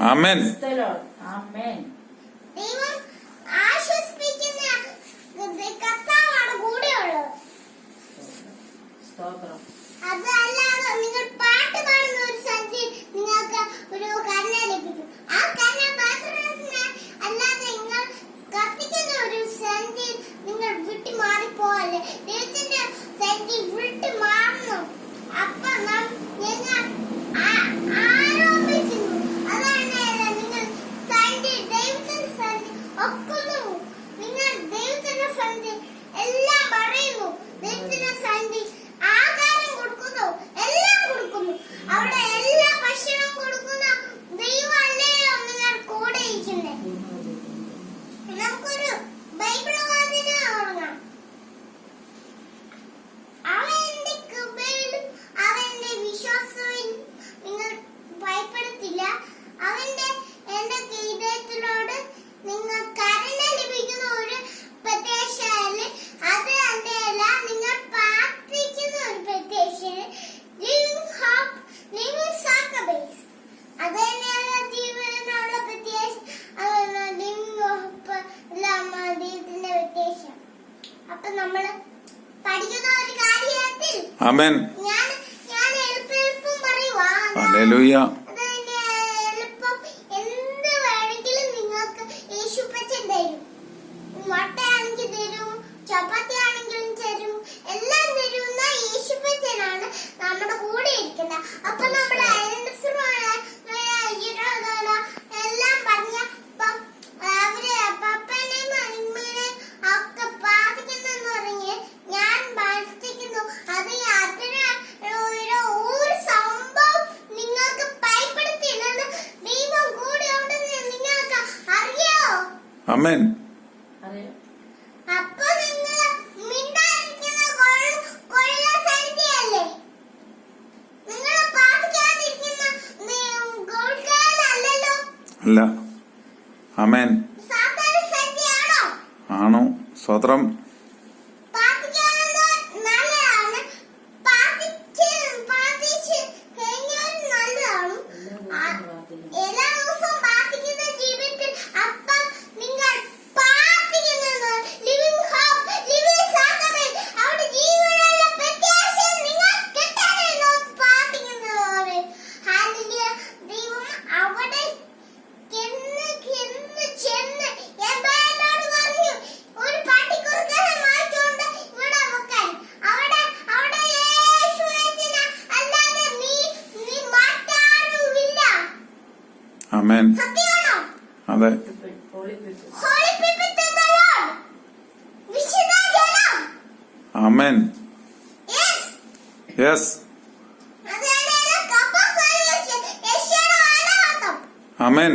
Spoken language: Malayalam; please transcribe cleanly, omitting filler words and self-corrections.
ആമേൻ. ദൈവം ആശ്വസിപ്പിക്കുന്ന കർത്താവാണ് കൂടെയുള്ളത്. അതല്ലാതെ നിങ്ങൾ പാട്ട് പാടുന്ന ഒരു സ്ഥലത്ത് നിങ്ങൾക്ക് ഒരു കരുണ ലഭിക്കും. ആ കരുണ അല്ലാതെ നിങ്ങൾ കത്തിക്കുന്ന ഒരു സന്ധിയിൽ നിങ്ങൾ വിട്ടു മാറിപ്പോവല്ലേ. ദൈവത്തിന്റെ സന്ധി വിട്ടു മാറണം. അപ്പൊ നിങ്ങൾ ആരോപിക്കുന്നു. അതാണ് നിങ്ങൾ സന്ധി ദൈവത്തിന്റെ സന്ധി ഒക്കുന്നു. നിങ്ങൾ ദൈവത്തിന്റെ സന്ധി എല്ലാം പറയുന്നു. ദൈവത്തിന്റെ സന്ധി ആഹാരം കൊടുക്കുന്നു, എല്ലാം കൊടുക്കുന്നു. അവിടെ എല്ലാ ഭക്ഷണവും കൊടുക്കുന്ന ദൈവമല്ലയോ നിങ്ങൾ കൂടെ ഇരിക്കുന്നത്. നമുക്കൊരു ബൈബിൾ വായന തുടങ്ങാം. അവന്റെ കൃപയിലും അവന്റെ വിശ്വാസത്തിലും നിങ്ങൾ ഭയപ്പെടത്തില്ല. അവന്റെ എന്റെ ഹൃദയത്തിനോട് നിങ്ങൾ കരുണ ലഭിക്കുന്ന ഒരു പ്രത്യാശയില് അത് എന്റെ അല്ല. നിങ്ങൾ പ്രാർത്ഥിക്കുന്ന ഒരു പ്രത്യാശയില് ലിവിംഗ് ഹോപ്പ്, ലിവിംഗ് സാക്രിഫൈസ്. അത് തന്നെയാണ് ജീവനുള്ള പ്രത്യാശ. ലിവിംഗ് ഹോപ്പ് ദൈവത്തിന്റെ പ്രത്യാശ. അപ്പൊ നമ്മള് പഠിക്കുന്ന ഒരു കാര്യത്തിൽ ആമേൻ. ഞാൻ എളുപ്പം പറയുവാ. ഹല്ലേലൂയ. എളുപ്പം എന്ത് വേണമെങ്കിലും നിങ്ങൾക്ക് യേശുപ്പച്ചൻ തരും. മുട്ടയാണെങ്കിൽ തരും, ചപ്പാത്തി ആണെങ്കിലും തരും, എല്ലാം തരുന്ന യേശുപ്പച്ചനാണ് നമ്മുടെ കൂടെ ഇരിക്കുന്നത്. അപ്പൊ നമ്മുടെ എല്ലാം പറഞ്ഞ അവര് പപ്പനെയും അമ്മേനെയും ഒക്കെ പ്രാർത്ഥിക്കുന്നെന്ന് പറഞ്ഞ് ഞാൻ പ്രാർത്ഥിക്കുന്നു. അത് ഒരു സംഭവം നിങ്ങൾക്ക് ഭയപ്പെടുത്തില്ലെന്ന് ദൈവം കൂടെ ഉണ്ടെന്ന് നിങ്ങൾക്ക് അറിയാവോ? ആമേൻ. അപ്പൊ നിങ്ങൾ മിണ്ടാതിരിക്കുന്ന കൊള്ള സന്ധിയല്ലേ. നിങ്ങൾ പ്രാർത്ഥിക്കാതിരിക്കുന്ന ഗോൾക്കാരല്ലോ. അല്ല. ആമേൻ. സാത്താന്റെ സന്ധിയാണോ? ആണോ? സ്തോത്രം. പ്രാർത്ഥിക്കുന്നത് നല്ലതാണ്. പ്രാർത്ഥിച്ച് കഴിഞ്ഞാൽ നല്ലതാണ്. എല്ലാ ദിവസവും പ്രാർത്ഥിക്കുന്ന ജീവിതത്തിൽ അപ്പം നിങ്ങൾ പ്രാർത്ഥിക്കുന്നത് ലിവിംഗ് ഹോപ്പ്, ലിവിംഗ് സാക്രിഫൈസ്. അവിടെ ജീവനുള്ള പ്രത്യാശ നിങ്ങൾ കിട്ടാനല്ലോ പ്രാർത്ഥിക്കുന്നത്. ഹല്ലേലൂയ. ദൈവം അവിടെ ചെന്ന് എബ്രായരോട് പറഞ്ഞു ഒരു പട്ടിക്കുറുക്കനെ മാറ്റിക്കൊണ്ട് ഇവിടെ വെക്കാൻ. അവിടെ യേശുവിനെ അല്ലാതെ നീ മാറ്റാറുമില്ല. ആമേൻ. സത്യമാണോ? അതെ. Holy people to the Lord. വിശുദ്ധ ജനം. ആമേൻ. Yes. യെസ്. അതാണ് കപ്പ സൊല്യൂഷൻ. യേശുവിന്റെ ആരാധന. ആമേൻ.